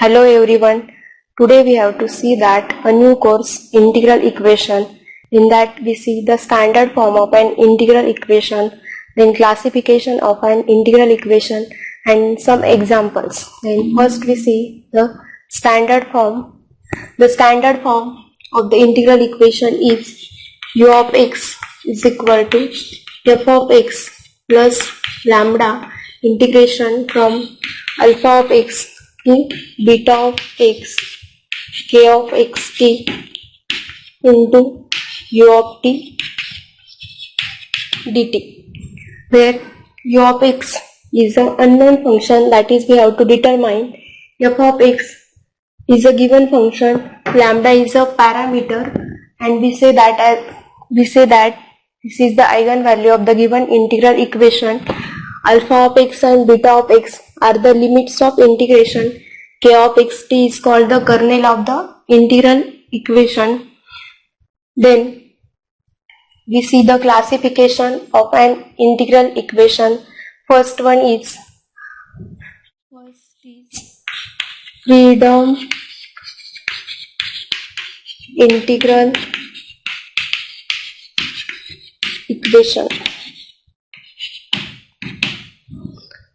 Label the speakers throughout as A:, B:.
A: Hello everyone. Today we have to see that a new course, integral equation. In that we see the standard form of an integral equation, then classification of an integral equation and some examples. Then first we see the standard form. The standard form of the integral equation is u of x is equal to f of x plus lambda integration from alpha of x to beta of x k of xt into u of t dt, where u of x is an unknown function, that is we have to determine f of x is a given function, lambda is a parameter, and we say that this is the eigenvalue of the given integral equation. Alpha of x and beta of x are the limits of integration. K of xt is called the kernel of the integral equation. Then we see the classification of an integral equation. First is freedom integral equation.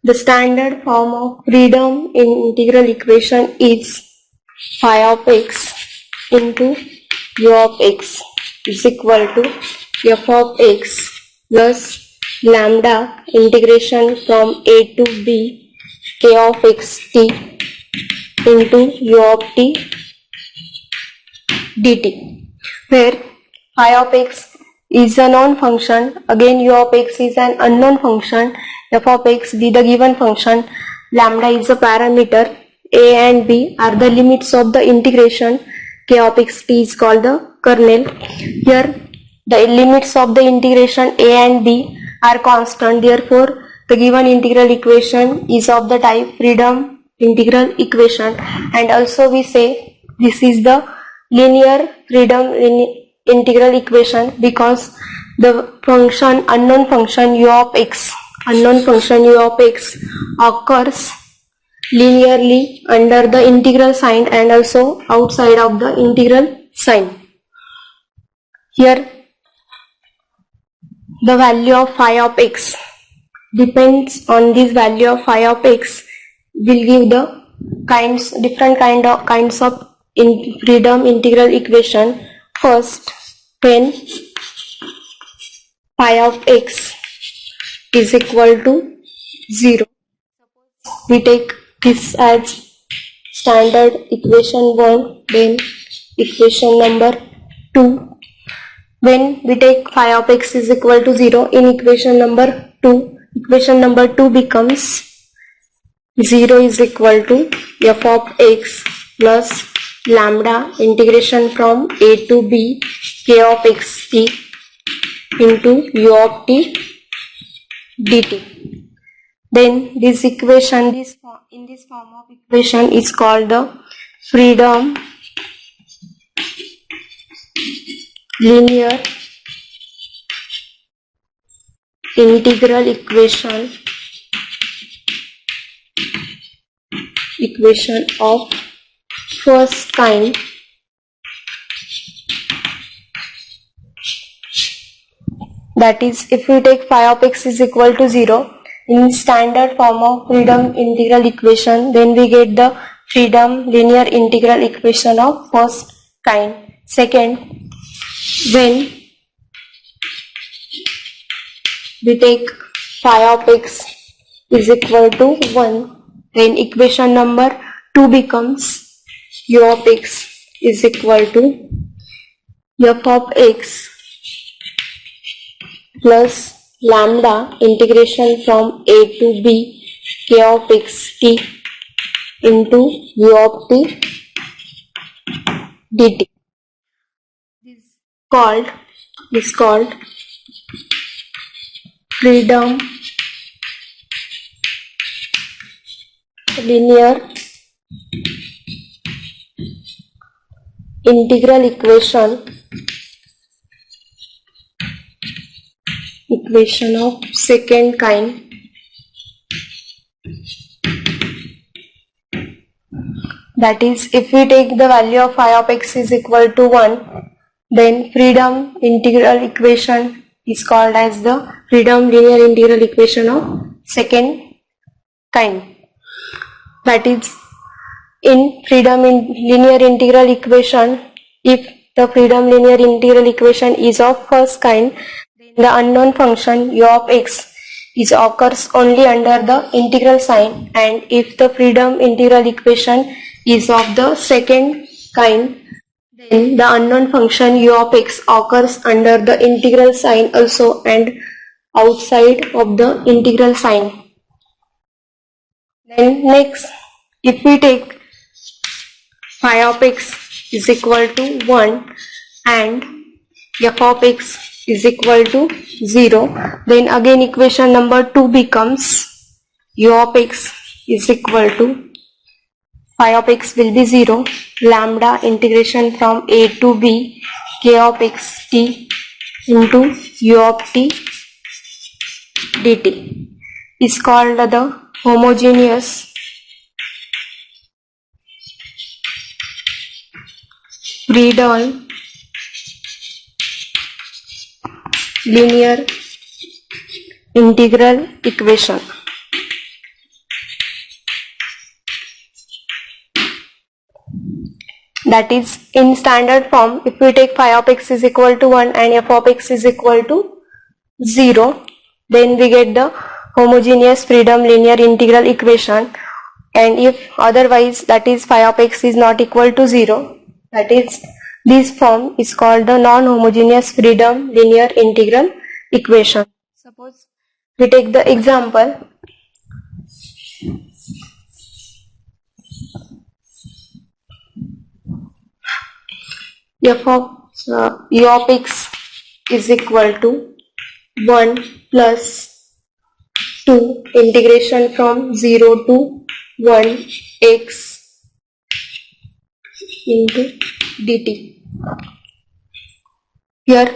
A: The standard form of freedom integral equation is phi of x into u of x is equal to f of x plus lambda integration from a to b k of xt into u of t dt, where phi of x is a known function, again u of x is an unknown function, f of x be the given function, lambda is a parameter, a and b are the limits of the integration, k of xt is called the kernel. Here the limits of the integration a and b are constant, therefore the given integral equation is of the type freedom integral equation. And also we say this is the linear freedom integral equation because the function unknown function u of x occurs linearly under the integral sign and also outside of the integral sign. Here the value of phi of x depends on this value of phi of x will give the different kinds of freedom integral equation. First, when phi of x is equal to 0, we take this as standard equation 1, then equation number 2. When we take phi of x is equal to 0 in equation number 2 becomes 0 is equal to f of x plus lambda integration from a to b k of xt into u of t dt. Then this equation, in this form of equation is called the freedom linear integral equation of first kind. That is, if we take phi of x is equal to 0 in standard form of freedom integral equation, then we get the freedom linear integral equation of first kind. Second, when we take phi of x is equal to 1, then equation number 2 becomes u of x is equal to f of x plus lambda integration from a to b k of xt into u of t dt. This is called freedom linear integral equation of second kind. That is, if we take the value of phi of x is equal to 1, then freedom integral equation is called as the freedom linear integral equation of second kind. That is, in freedom linear integral equation, if the freedom linear integral equation is of first kind, then the unknown function u of x is occurs only under the integral sign, and if the freedom integral equation is of the second kind, then the unknown function u of x occurs under the integral sign also and outside of the integral sign. Then next, if we take phi of x is equal to 1 and f of x is equal to 0, then again equation number 2 becomes u of x is equal to phi of x will be 0, lambda integration from a to b k of x t into u of t dt is called the homogeneous freedom linear integral equation. That is, in standard form, if we take phi of x is equal to 1 and f of x is equal to 0, then we get the homogeneous freedom linear integral equation, and if otherwise, that is phi of x is not equal to 0, that is, this form is called the non-homogeneous freedom linear integral equation. Suppose we take the example. F of u of x is equal to 1 plus 2 integration from 0 to 1 x into dt. Here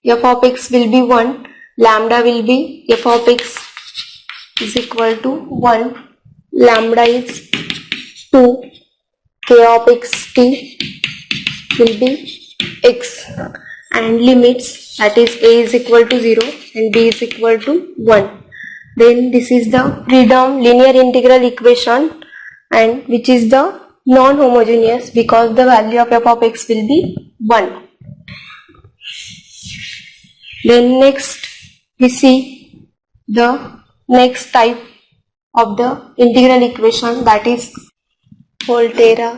A: f of x will be 1, lambda will be f of x is equal to 1, lambda is 2, k of x t will be x, and limits, that is a is equal to 0 and b is equal to 1. Then this is the freedom linear integral equation, and which is the non-homogeneous because the value of f of x will be 1. Then next we see the next type of the integral equation, that is Volterra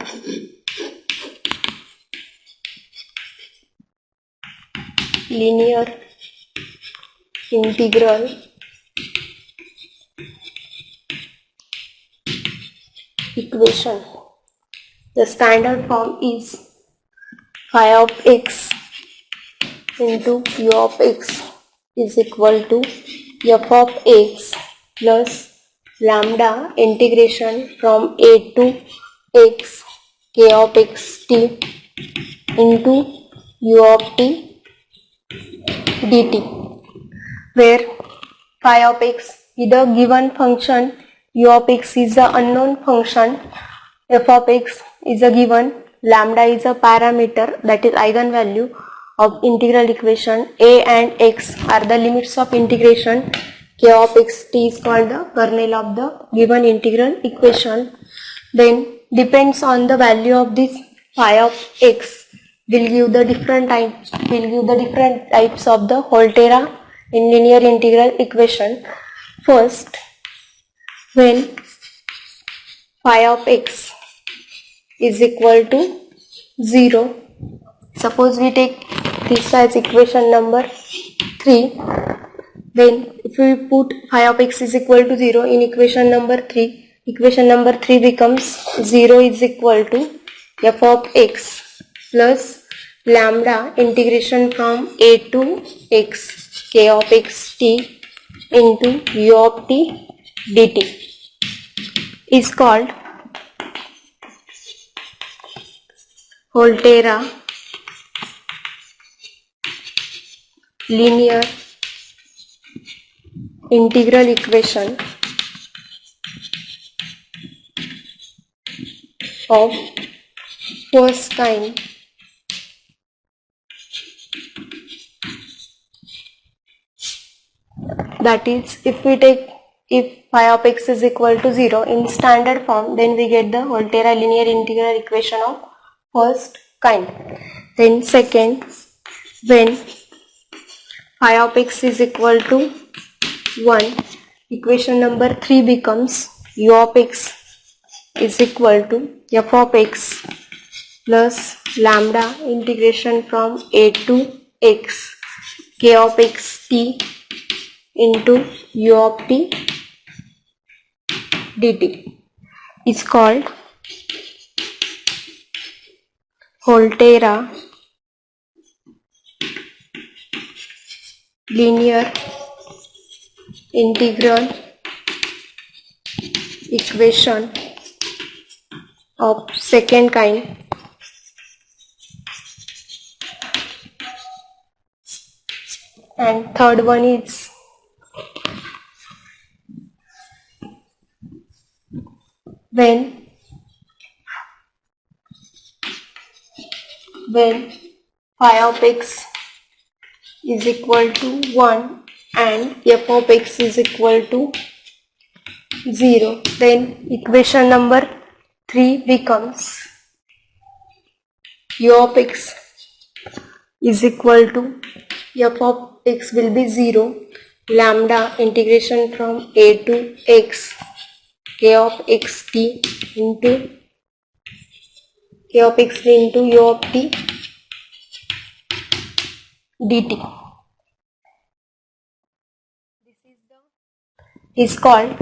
A: linear integral equation. The standard form is phi of x into u of x is equal to f of x plus lambda integration from a to x k of x t into u of t dt, where phi of x is the given function, u of x is the unknown function, f of x is a given, lambda is a parameter, that is eigenvalue of integral equation, a and x are the limits of integration, k of x t is called the kernel of the given integral equation. Then depends on the value of this phi of x will give the different types of the Volterra in linear integral equation. First, when phi of x is equal to 0, suppose we take this as equation number 3, then if we put phi of x is equal to 0 in equation number 3, equation number 3 becomes 0 is equal to f of x plus lambda integration from a to x k of x t into u of t dt is called Volterra linear integral equation of first kind. That is, if phi of x is equal to 0 in standard form, then we get the Volterra linear integral equation of first kind. Then second, when phi of x is equal to 1, equation number 3 becomes u of x is equal to f of x plus lambda integration from a to x k of x t into u of t dt is called Volterra linear integral equation of second kind. And third one is when phi of x is equal to 1 and f of x is equal to 0, then equation number 3 becomes u of x is equal to f of x will be 0, lambda integration from a to x k of x t into u of t dt. This is called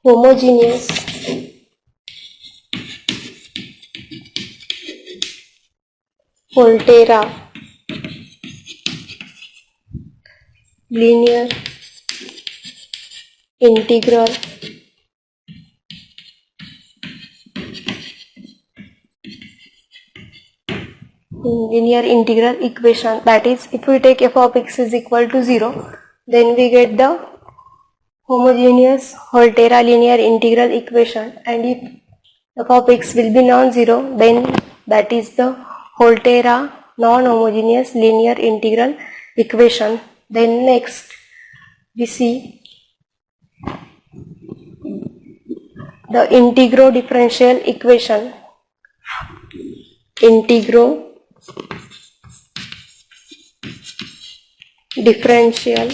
A: homogeneous Volterra linear integral equation. That is, if we take f of x is equal to 0, then we get the homogeneous Volterra linear integral equation, and if f of x will be non-zero, then that is the Volterra non-homogeneous linear integral equation. Then next we see the integro differential equation. Integro differential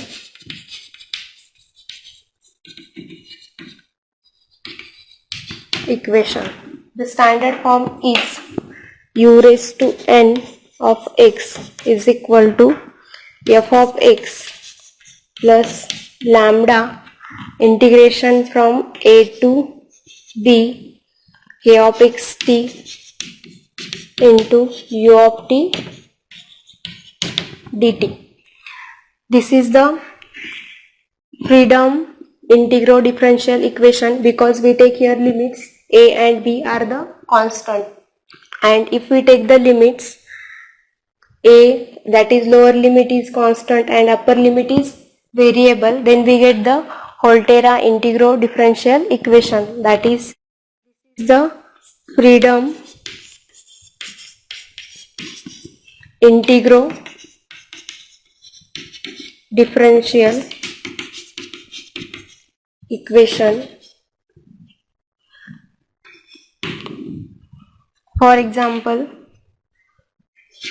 A: equation. The standard form is u raised to n of x is equal to f of x plus lambda integration from a to b k of x t into u of t dt. This is the freedom integro differential equation because we take here limits a and b are the constant, and if we take the limits a, that is lower limit is constant and upper limit is variable, then we get the Volterra integro differential equation. That is the freedom integro differential equation. For example,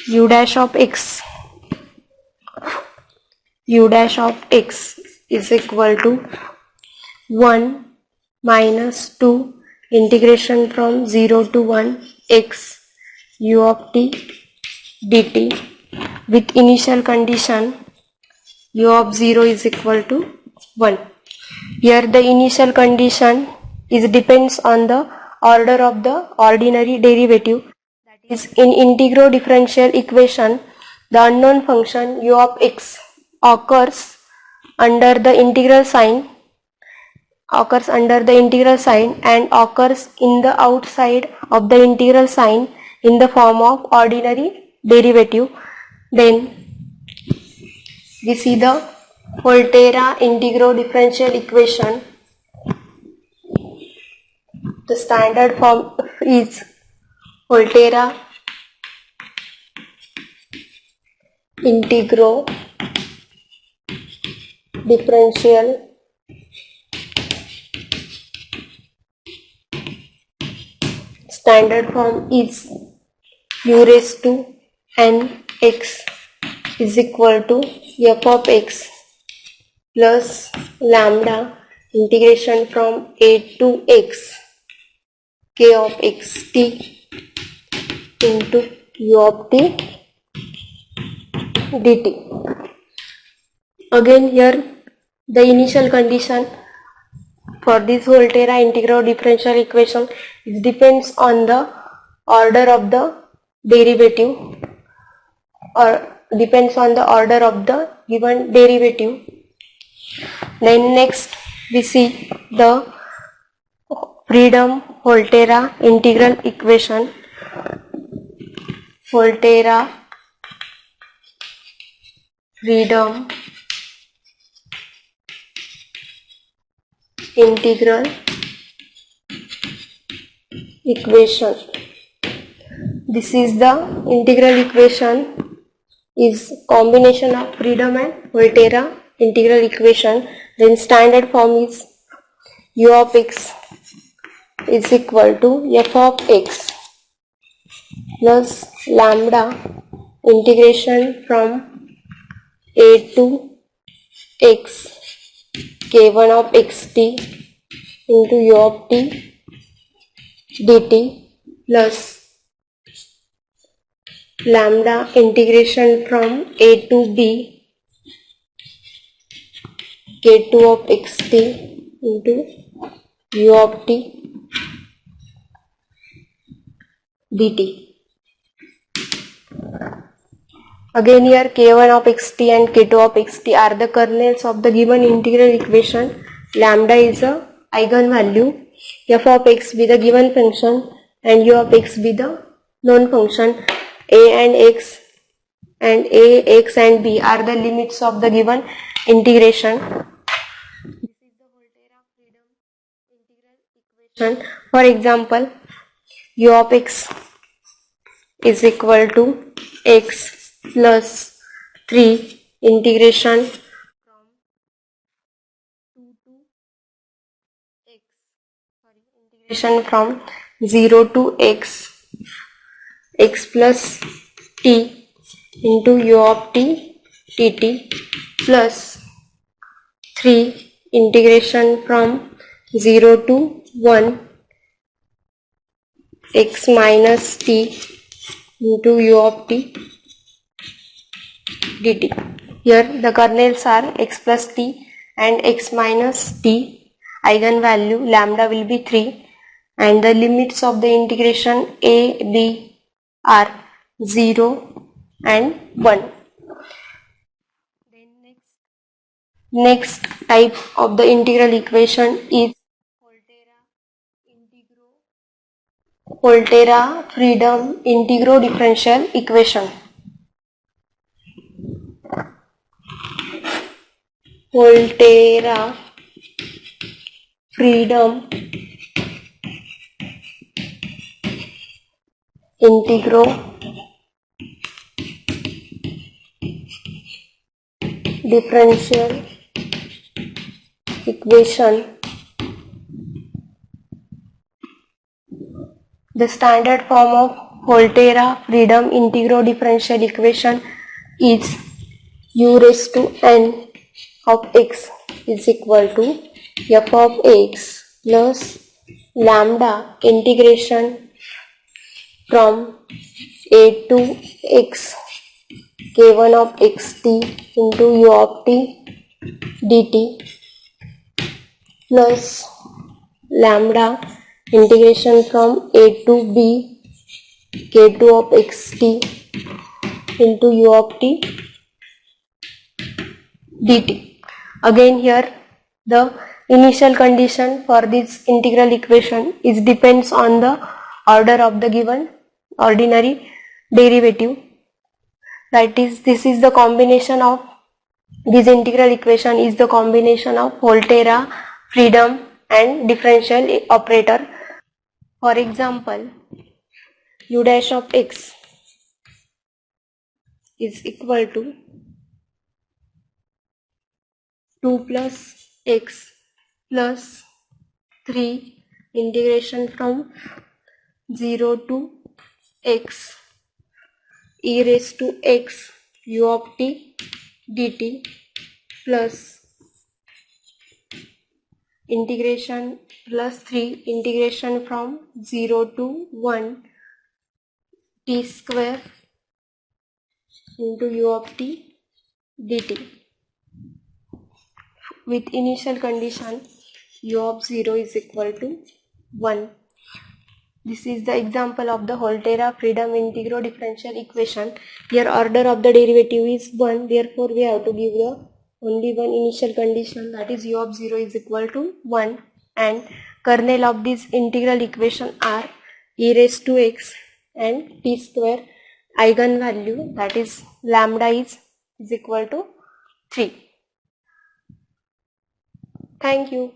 A: u dash of x is equal to 1 minus 2 integration from 0 to 1 x u of t dt with initial condition u of 0 is equal to 1. Here the initial condition depends on the order of the ordinary derivative. That is, in integro differential equation, the unknown function u of x occurs under the integral sign and occurs in the outside of the integral sign in the form of ordinary derivative. Then we see the Volterra integro differential equation The standard form is Volterra integro differential standard form is u raised to n x is equal to f of x plus lambda integration from a to x k of xt into u of t dt. Again here the initial condition for this Volterra integral differential equation it depends on the order of the derivative or depends on the order of the given derivative. Then next we see the freedom Volterra integral equation. Volterra freedom integral equation. This is the integral equation is combination of freedom and Volterra integral equation. Then standard form is u of x is equal to f of x plus lambda integration from a to x k1 of xt into u of t dt plus lambda integration from a to b k2 of xt into u of t dt. Again here k1 of xt and k2 of xt are the kernels of the given integral equation. Lambda is a eigenvalue, f of x be the given function and u of x be the known function. A, x and b are the limits of the given integration. This is the Volterra freedom integral equation. For example, u of x is equal to x plus 3 integration from 2 to x, integration from 0 to x plus t into u of t dt plus 3 integration from 0 to 1 x minus t into u of t dt. Here the kernels are x plus t and x minus t. Eigenvalue lambda will be 3 and the limits of the integration a, b are 0 and 1. Then next type of the integral equation is Volterra freedom integral differential equation. Volterra freedom integral differential equation. The standard form of Volterra freedom integral differential equation is u raised to n of x is equal to f of x plus lambda integration from a to x k1 of xt into u of t dt plus lambda integration from a to b k2 of xt into u of t dt. Again here the initial condition for this integral equation is depends on the order of the given ordinary derivative. That is, this is the combination of this integral equation is the combination of Volterra freedom and differential operator. For example, u dash of x is equal to 2 plus x plus 3 integration from 0 to x e raised to x u of t dt plus integration plus 3 integration from 0 to 1 t square into u of t dt with initial condition u of 0 is equal to 1. This is the example of the Volterra freedom integral differential equation. Here order of the derivative is 1, therefore we have to give the only one initial condition, that is u of 0 is equal to 1, and kernel of this integral equation are e raised to x and t square, eigenvalue that is lambda is equal to 3. Thank you.